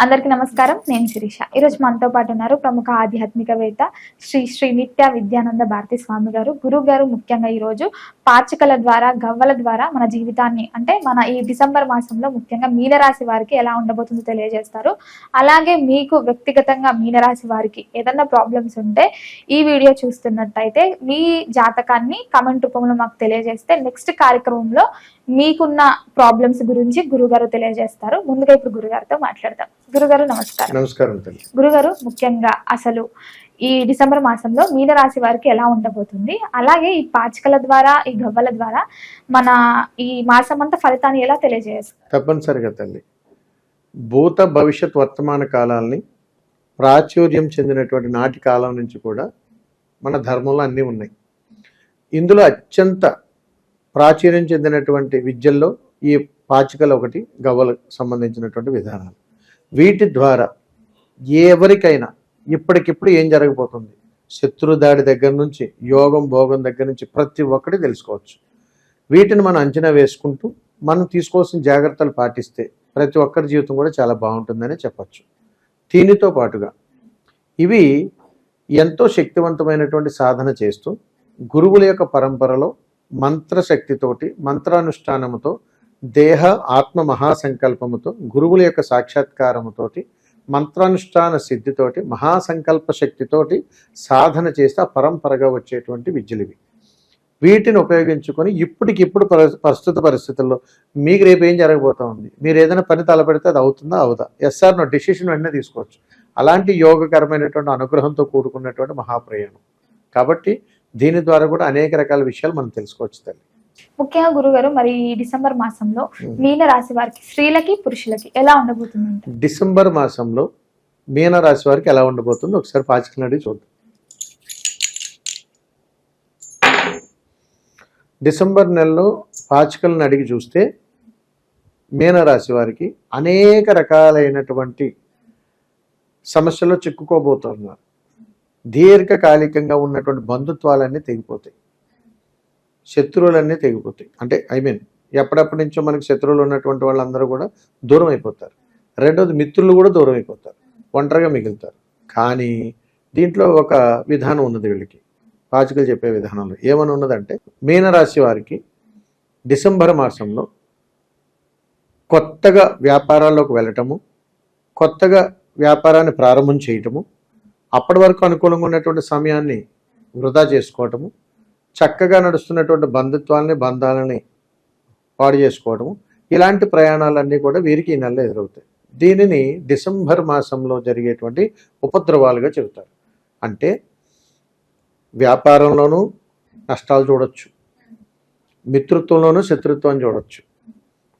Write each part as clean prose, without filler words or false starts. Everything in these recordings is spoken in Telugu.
అందరికీ నమస్కారం. నేను శిరీష. ఈరోజు మనతో పాటు ఉన్నారు ప్రముఖ ఆధ్యాత్మికవేత్త శ్రీ నిత్య విద్యానంద భారతి స్వామి గారు. గురువు గారు ముఖ్యంగా ఈరోజు పాచికల ద్వారా, గవ్వల ద్వారా మన జీవితాన్ని అంటే మన ఈ డిసెంబర్ మాసంలో ముఖ్యంగా మీనరాశి వారికి ఎలా ఉండబోతుందో తెలియజేస్తారు. అలాగే మీకు వ్యక్తిగతంగా మీనరాశి వారికి ఏదన్నా ప్రాబ్లమ్స్ ఉంటే ఈ వీడియో చూస్తున్నట్టయితే మీ జాతకాన్ని కమెంట్ రూపంలో మాకు తెలియజేస్తే నెక్స్ట్ కార్యక్రమంలో మీకున్న ప్రాబ్లమ్స్ గురించి గురుగారు తెలియజేస్తారు. ముందుగా ఇప్పుడు గురుగారితో మాట్లాడదాం. గురుగారు నమస్కారం. నమస్కారం. గురుగారు ముఖ్యంగా అసలు ఈ డిసెంబర్ మాసంలో మీనరాశి వారికి ఎలా ఉండబోతుంది, అలాగే ఈ పాచికల ద్వారా, ఈ గవ్వల ద్వారా మన ఈ మాసం అంతా ఫలితాన్ని ఎలా తెలియజేస్తారు? తప్పనిసరిగా తల్లి, భూత భవిష్యత్ వర్తమాన కాలాల్ని ప్రాచుర్యం చెందినటువంటి నాటి కాలం నుంచి కూడా మన ధర్మంలో అన్నీ ఉన్నాయి. ఇందులో అత్యంత ప్రాచుర్యం చెందినటువంటి విద్యల్లో ఈ పాచికలు ఒకటి, గవ్వలకు సంబంధించినటువంటి విధానాలు. వీటి ద్వారా ఎవరికైనా ఇప్పటికిప్పుడు ఏం జరగబోతుంది, శత్రుదాడి దగ్గర నుంచి యోగం భోగం దగ్గర నుంచి ప్రతి ఒక్కటి తెలుసుకోవచ్చు. వీటిని మనం అంచనా వేసుకుంటూ మనం తీసుకోవాల్సిన జాగ్రత్తలు పాటిస్తే ప్రతి ఒక్కరి జీవితం కూడా చాలా బాగుంటుందని చెప్పచ్చు. దీనితో పాటుగా ఇవి ఎంతో శక్తివంతమైనటువంటి సాధన చేస్తూ గురువుల యొక్క పరంపరలో మంత్రశక్తితోటి, మంత్రానుష్ఠానముతో, దేహ ఆత్మ మహాసంకల్పముతో, గురువుల యొక్క సాక్షాత్కారముతోటి, మంత్రానుష్ఠాన సిద్ధితోటి, మహాసంకల్ప శక్తితోటి సాధన చేస్తే ఆ పరంపరగా వచ్చేటువంటి విద్యలు ఇవి. వీటిని ఉపయోగించుకొని ఇప్పటికిప్పుడు ప్రస్తుత పరిస్థితుల్లో మీకు రేపు ఏం జరగబోతా ఉంది, మీరు ఏదైనా పని తలపెడితే అది అవుతుందా అవుదా, ఎస్ఆర్ నో డిసిషన్ వెంటనే తీసుకోవచ్చు. అలాంటి యోగకరమైనటువంటి అనుగ్రహంతో కూడుకున్నటువంటి మహాప్రయాణం కాబట్టి దీని ద్వారా కూడా అనేక రకాల విషయాలు మనం తెలుసుకోవచ్చు తల్లి. ముఖ్యంగా గురుగారు, మరి ఈ డిసెంబర్ మాసంలో మీన రాశి వారికి, స్త్రీలకి పురుషులకి ఎలా ఉండబోతుంది? డిసెంబర్ మాసంలో మీన రాశి వారికి ఎలా ఉండబోతుందో ఒకసారి పాచికలను అడిగి చూద్దాం. డిసెంబర్ నెలలో పాచికలను అడిగి చూస్తే మీనరాశి వారికి అనేక రకాలైనటువంటి సమస్యల్లో చిక్కుకోబోతున్నారు. దీర్ఘకాలికంగా ఉన్నటువంటి బంధుత్వాలన్నీ తెగిపోతాయి, శత్రువులన్నీ తెగిపోతాయి. అంటే ఎప్పుడప్పటి నుంచో మనకి శత్రువులు ఉన్నటువంటి వాళ్ళందరూ కూడా దూరం అయిపోతారు. రెండోది మిత్రులు కూడా దూరం అయిపోతారు, ఒంటరిగా మిగులుతారు. కానీ దీంట్లో ఒక విధానం ఉన్నది వీళ్ళకి, పాచికలు చెప్పే విధానంలో ఏమని ఉన్నదంటే, మీనరాశి వారికి డిసెంబర్ మాసంలో కొత్తగా వ్యాపారాల్లోకి వెళ్ళటము, కొత్తగా వ్యాపారాన్ని ప్రారంభం చేయటము, అప్పటి వరకు అనుకూలంగా ఉన్నటువంటి సమయాన్ని వృధా చేసుకోవటము, చక్కగా నడుస్తున్నటువంటి బంధాలని పాడు చేసుకోవటము, ఇలాంటి ప్రయాణాలన్నీ కూడా వీరికి ఈ నెలలో ఎదురవుతాయి. దీనిని డిసెంబర్ మాసంలో జరిగేటువంటి ఉపద్రవాలుగా చెబుతారు. అంటే వ్యాపారంలోనూ నష్టాలు చూడొచ్చు, మిత్రుత్వంలోనూ శత్రుత్వం చూడొచ్చు,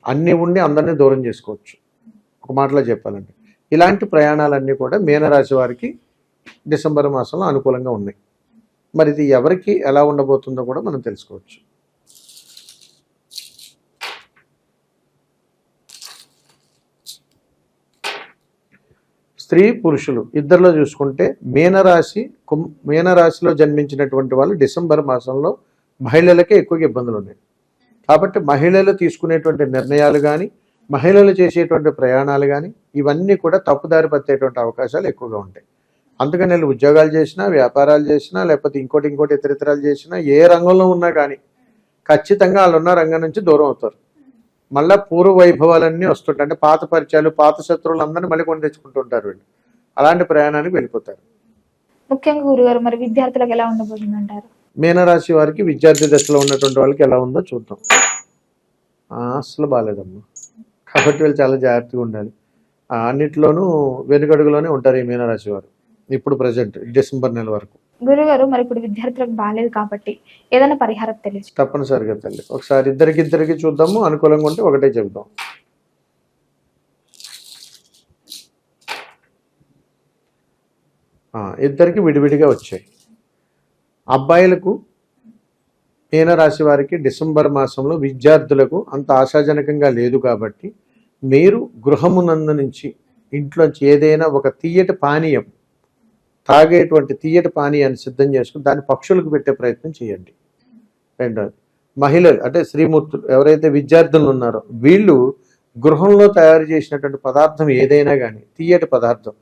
అన్నీ ఉండి అందరినీ దూరం చేసుకోవచ్చు. ఒక మాటలో చెప్పాలంటే ఇలాంటి ప్రయాణాలన్నీ కూడా మీనరాశి వారికి డిసెంబర్ మాసంలో అనుకూలంగా ఉన్నాయి. మరి ఇది ఎవరికి ఎలా ఉండబోతుందో కూడా మనం తెలుసుకోవచ్చు. స్త్రీ పురుషులు ఇద్దరిలో చూసుకుంటే మీనరాశిలో జన్మించినటువంటి వాళ్ళు డిసెంబర్ మాసంలో మహిళలకే ఎక్కువగా ఇబ్బందులు ఉన్నాయి. కాబట్టి మహిళలు తీసుకునేటువంటి నిర్ణయాలు కానీ, మహిళలు చేసేటువంటి ప్రయాణాలు కానీ ఇవన్నీ కూడా తప్పుదారి పట్టేటువంటి అవకాశాలు ఎక్కువగా ఉంటాయి. అందుకని వీళ్ళు ఉద్యోగాలు చేసినా, వ్యాపారాలు చేసినా, లేకపోతే ఇంకోటి ఇతరితరాలు చేసినా, ఏ రంగంలో ఉన్నా కానీ ఖచ్చితంగా వాళ్ళు ఉన్న రంగం నుంచి దూరం అవుతారు. మళ్ళీ పూర్వ వైభవాలన్నీ వస్తుంటాయి. అంటే పాత పరిచయాలు, పాత శత్రువులు అందరినీ మళ్ళీ కొని తెచ్చుకుంటుంటారు వీళ్ళు. అలాంటి ప్రయాణానికి వెళ్ళిపోతారు. ముఖ్యంగా గురుగారు, మరి విద్యార్థులకు ఎలా ఉండబోతుంది అంటారు? మీనరాశి వారికి విద్యార్థి దశలో ఉన్నటువంటి వాళ్ళకి ఎలా ఉందో చూద్దాం. అసలు బాగాలేదమ్మా. కాబట్టి వీళ్ళు చాలా జాగ్రత్తగా ఉండాలి. అన్నిట్లోనూ వెనుకడుగులోనే ఉంటారు ఈ మీనరాశి వారు ఇప్పుడు ప్రజెంట్ డిసెంబర్ నెల వరకు. గురుగారు, మరి ఇప్పుడు విద్యార్థులకు బాగాలేదు కాబట్టి ఏదైనా పరిహారం తెలియదు? తప్పనిసరిగా తల్లి, ఒకసారి ఇద్దరికి చూద్దాము. అనుకూలంగా ఉంటే ఒకటే చెబుదాం. ఇద్దరికి విడివిడిగా వచ్చాయి. అబ్బాయిలకు మీనరాశి వారికి డిసెంబర్ మాసంలో విద్యార్థులకు అంత ఆశాజనకంగా లేదు కాబట్టి మీరు గృహమునందు నుంచి, ఇంట్లోంచి ఏదైనా ఒక తీయటి పానీయం, తాగేటువంటి తీయటి పానీయాన్ని సిద్ధం చేసుకుని దాన్ని పక్షులకు పెట్టే ప్రయత్నం చేయండి. రెండోది, మహిళలు అంటే శ్రీమూర్తులు ఎవరైతే విద్యార్థులు ఉన్నారో వీళ్ళు గృహంలో తయారు చేసినటువంటి పదార్థం ఏదైనా కానీ, తీయటి పదార్థం,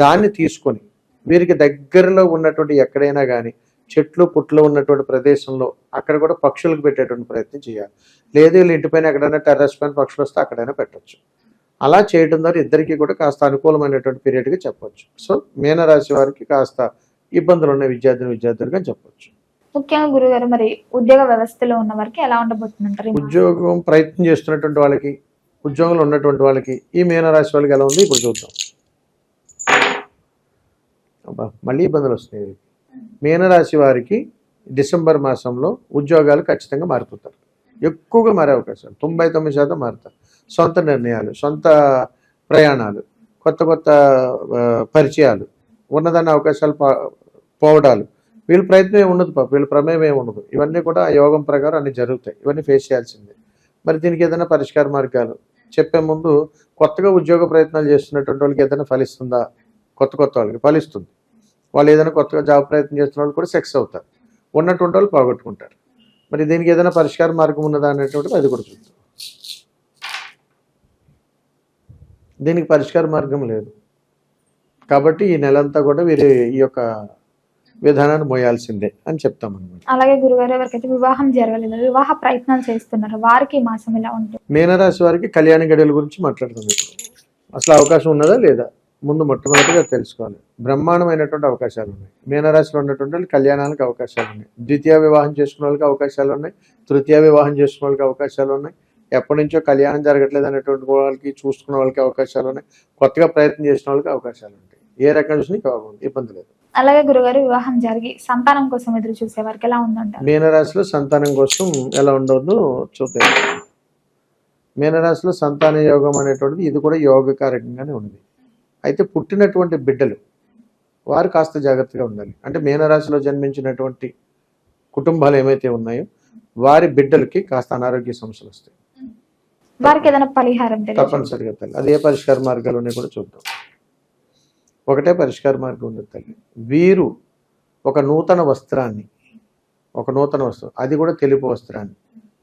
దాన్ని తీసుకొని వీరికి దగ్గరలో ఉన్నటువంటి ఎక్కడైనా కానీ చెట్లు పుట్లు ఉన్నటువంటి ప్రదేశంలో అక్కడ కూడా పక్షులకు పెట్టేటువంటి ప్రయత్నం చేయాలి. లేదు వీళ్ళ ఇంటిపైన ఎక్కడైనా టెర్రస్ పైన పక్షులు వస్తే అక్కడైనా పెట్టచ్చు. అలా చేయడం ద్వారా ఇద్దరికీ కూడా కాస్త అనుకూలమైనటువంటి పీరియడ్గా చెప్పొచ్చు. సో మీనరాశి వారికి కాస్త ఇబ్బందులు ఉన్న విద్యార్థులుగా చెప్పొచ్చు. ముఖ్యంగా గురుగారు మరి ఉద్యోగ వ్యవస్థలో ఉన్న వారికి ఎలా ఉండబోతుందంటారు? ఉద్యోగం ప్రయత్నం చేస్తున్నటువంటి వాళ్ళకి, ఉద్యోగంలో ఉన్నటువంటి వాళ్ళకి, ఈ మీనరాశి వాళ్ళకి ఎలా ఉంది ఇప్పుడు చూద్దాం. మళ్ళీ ఇబ్బందులు వస్తాయి. మీనరాశి వారికి డిసెంబర్ మాసంలో ఉద్యోగాలు ఖచ్చితంగా మారిపోతారు. ఎక్కువగా మారే అవకాశాలు 99% మారుతారు. సొంత నిర్ణయాలు, సొంత ప్రయాణాలు, కొత్త కొత్త పరిచయాలు, ఉన్నదాన్ని అవకాశాలు పోవడాలు, వీళ్ళ ప్రయత్నం ఏమి ఉండదు, వీళ్ళ ప్రమేయం ఏమి ఉండదు. ఇవన్నీ కూడా యోగం ప్రకారం అన్ని జరుగుతాయి. ఇవన్నీ ఫేస్ చేయాల్సిందే. మరి దీనికి ఏదైనా పరిష్కార మార్గాలు చెప్పే ముందు, కొత్తగా ఉద్యోగ ప్రయత్నాలు చేస్తున్నటువంటి వాళ్ళకి ఏదైనా ఫలిస్తుందా? కొత్త వాళ్ళకి ఫలిస్తుంది. వాళ్ళు ఏదైనా కొత్తగా జాబ్ ప్రయత్నం చేస్తున్న వాళ్ళు కూడా సక్సెస్ అవుతారు. ఉన్నటువంటి వాళ్ళు పోగొట్టుకుంటారు. మరి దీనికి ఏదైనా పరిష్కార మార్గం ఉన్నదా అనేటువంటిది అది కూడా చూద్దాం. దీనికి పరిష్కార మార్గం లేదు. కాబట్టి ఈ నెలంతా కూడా వీరి ఈ యొక్క విధానాన్ని మోయాల్సిందే అని చెప్తామన్నమాట. అలాగే గురుగారు, ఎవరికైతే వివాహం జరగలేదు, వివాహ ప్రయత్నాలు చేస్తున్నారు, వారికి ఈ మాసం ఎలా ఉంటుంది? మీనరాశి వారికి కళ్యాణ గడియల గురించి మాట్లాడుతుంది. ఇప్పుడు అసలు అవకాశం ఉన్నదా లేదా ముందు మొట్టమొదటిగా తెలుసుకోవాలి. బ్రహ్మాండమైనటువంటి అవకాశాలు ఉన్నాయి. మీనరాశిలో ఉన్నటువంటి వాళ్ళు కళ్యాణాలకు అవకాశాలు ఉన్నాయి. ద్వితీయ వివాహం చేసుకున్న వాళ్ళకి అవకాశాలు ఉన్నాయి. తృతీయ వివాహం చేసుకున్న వాళ్ళకి అవకాశాలు ఉన్నాయి. ఎప్పటి నుంచో కళ్యాణం జరగట్లేదు అనేటువంటి వాళ్ళకి చూసుకున్న వాళ్ళకి అవకాశాలు ఉన్నాయి. కొత్తగా ప్రయత్నం చేసిన వాళ్ళకి అవకాశాలు ఉంటాయి. ఏ రకం చూసినా బాగుంది, ఇబ్బంది లేదు. అలాగే గురుగారు, వివాహం జరిగి సంతానం కోసం ఎదురు చూసే వారికి ఎలా ఉందంటారు? మీనరాశిలో సంతానం కోసం ఎలా ఉండదు చూద్దాం. మీనరాశిలో సంతాన యోగం అనేటువంటిది ఇది కూడా యోగకారకంగానే ఉంది. అయితే పుట్టినటువంటి బిడ్డలు వారు కాస్త జాగ్రత్తగా ఉండాలి. అంటే మీనరాశిలో జన్మించినటువంటి కుటుంబాలు ఏమైతే ఉన్నాయో వారి బిడ్డలకి కాస్త అనారోగ్య సమస్యలు వస్తాయి. వారికి ఏదైనా పరిహారం తప్పనిసరిగా తల్లి, అదే పరిష్కార మార్గాలు ఉన్నాయి కూడా చూద్దాం. ఒకటే పరిష్కార మార్గం ఉంది తల్లి. వీరు ఒక నూతన వస్త్రం, అది కూడా తెలుపు వస్త్రాన్ని,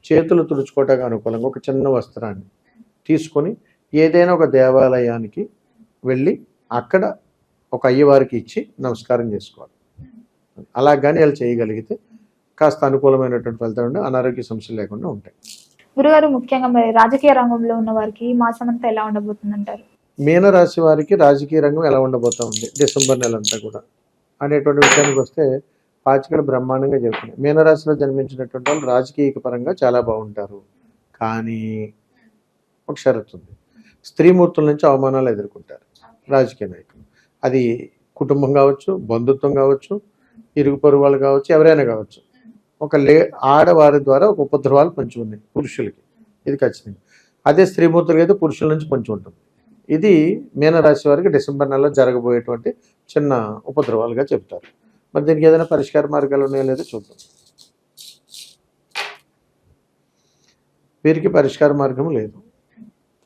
చేతులు తుడుచుకోవటానికి అనుకూలంగా ఒక చిన్న వస్త్రాన్ని తీసుకొని ఏదైనా ఒక దేవాలయానికి వెళ్ళి అక్కడ ఒక అయ్యవారికి ఇచ్చి నమస్కారం చేసుకోవాలి. అలా కానీ వాళ్ళు చేయగలిగితే కాస్త అనుకూలమైనటువంటి ఫలితం ఉండి అనారోగ్య సమస్యలు లేకుండా ఉంటాయి. గురుగారు, ముఖ్యంగా మరి రాజకీయ రంగంలో ఉన్న వారికి ఈ మాసం అంతా ఎలా ఉండబోతుంది అంటారు? మీనరాశి వారికి రాజకీయ రంగం ఎలా ఉండబోతా ఉంది డిసెంబర్ నెలంతా కూడా అనేటువంటి విషయానికి వస్తే పాచికలు బ్రహ్మాండంగా చెప్తున్నాయి. మీనరాశిలో జన్మించినటువంటి వాళ్ళు రాజకీయ పరంగా చాలా బాగుంటారు. కానీ ఒక షరతు ఉంది. స్త్రీమూర్తుల నుంచి అవమానాలు ఎదుర్కొంటారు రాజకీయ నాయకులు. అది కుటుంబం కావచ్చు, బంధుత్వం కావచ్చు, ఇరుగు పొరుగు వాళ్ళు కావచ్చు, ఎవరైనా కావచ్చు. ఒక ఆడవారి ద్వారా ఒక ఉపద్రవాలు పంచి ఉన్నాయి పురుషులకి, ఇది ఖచ్చితంగా. అదే స్త్రీమూర్తులకి అయితే పురుషుల నుంచి పంచి ఉంటుంది. ఇది మీనరాశి వారికి డిసెంబర్ నెలలో జరగబోయేటువంటి చిన్న ఉపద్రవాలుగా చెప్తారు. మరి దీనికి ఏదైనా పరిష్కార మార్గాలు ఉన్నాయో లేదో చూద్దాం. వీరికి పరిష్కార మార్గం లేదు.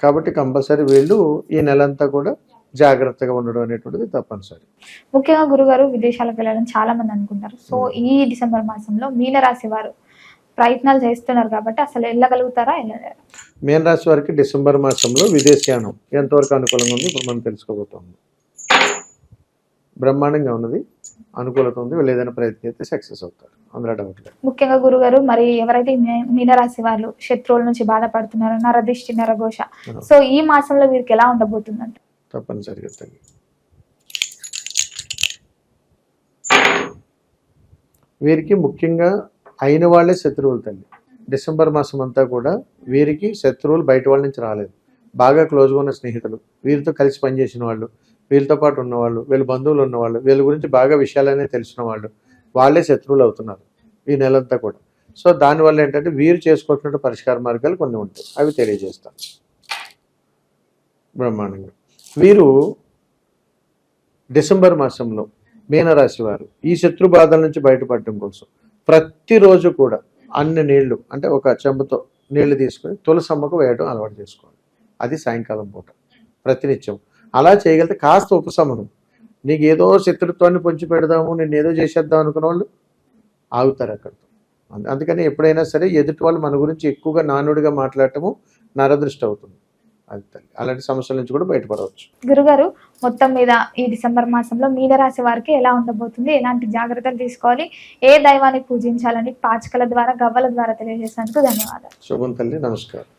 కాబట్టి కంపల్సరీ వీళ్ళు ఈ నెలంతా కూడా జాగ్రత్తగా ఉండడం అనేటువంటిది తప్పనిసరి. ముఖ్యంగా గురుగారు, విదేశాలకు వెళ్ళాలని చాలా మంది అనుకుంటారు. సో ఈ డిసెంబర్ మాసంలో మీనరాశి వారు ప్రయత్నాలు చేస్తున్నారు కాబట్టి అసలు వెళ్ళగలుగుతారా? వెళ్ళలేరా? మీనరాశి వారికి డిసెంబర్ మాసంలో విదేశయానం ఎంతవరకు అనుకూలంగా ఉంది ఇప్పుడు మనం తెలుసుకోబోతాం. బ్రహ్మాండంగా ఉన్నది, అనుకూలత ఉంది. వీళ్ళు ఏదైనా ప్రయత్నం చేస్తే సక్సెస్ అవుతారు, అందులో డౌట్ లేదు. ముఖ్యంగా గురుగారు, మరి ఎవరైతే మీనరాశి వాళ్ళు శత్రువుల నుంచి బాధపడుతున్నారో, నరదిష్టి, నరఘోష, సో ఈ మాసంలో వీరికి ఎలా ఉండబోతుందంట? తప్పనిసరిగా తల్లి, వీరికి ముఖ్యంగా అయిన వాళ్ళే శత్రువులు తల్లి. డిసెంబర్ మాసం అంతా కూడా వీరికి శత్రువులు బయట వాళ్ళ నుంచి రాలేదు. బాగా క్లోజ్గా ఉన్న స్నేహితులు, వీరితో కలిసి పనిచేసిన వాళ్ళు, వీళ్ళతో పాటు ఉన్నవాళ్ళు, వీళ్ళ బంధువులు ఉన్నవాళ్ళు, వీళ్ళ గురించి బాగా విషయాలనే తెలిసిన వాళ్ళు, వాళ్ళే శత్రువులు అవుతున్నారు ఈ నెలంతా కూడా. సో దానివల్ల ఏంటంటే వీరు చేసుకోవాల్సిన పరిష్కార మార్గాలు కొన్ని ఉంటాయి, అవి తెలియజేస్తాను బ్రహ్మాండంగా. వీరు డిసెంబర్ మాసంలో మీనరాశి వారు ఈ శత్రు బాధల నుంచి బయటపడటం కోసం ప్రతిరోజు కూడా అన్ని నీళ్లు, అంటే ఒక చెంబుతో నీళ్లు తీసుకొని తులసమ్మకు వేయడం అలవాటు చేసుకోవాలి. అది సాయంకాలం పూట ప్రతినిత్యం. అలా చేయగలిగితే కాస్త ఉపశమనం. నీకు ఏదో శత్రుత్వాన్ని పొంచి పెడదాము, నేను ఏదో చేసేద్దాం అనుకున్న వాళ్ళు ఆగుతారు అక్కడితో. అందుకని ఎప్పుడైనా సరే ఎదుటి వాళ్ళు మన గురించి ఎక్కువగా నానుడిగా మాట్లాడటము నరదృష్టి అవుతుంది. అది తల్లి అలాంటి సమస్యల నుంచి కూడా బయటపడవచ్చు. గురుగారు, మొత్తం మీద ఈ డిసెంబర్ మాసంలో మీనరాశి వారికి ఎలా ఉండబోతుంది, ఎలాంటి జాగ్రత్తలు తీసుకోవాలి, ఏ దైవాన్ని పూజించాలని పాచికల ద్వారా, గవ్వల ద్వారా తెలియజేసినందుకు ధన్యవాదాలు. శుభం తల్లి, నమస్కారం.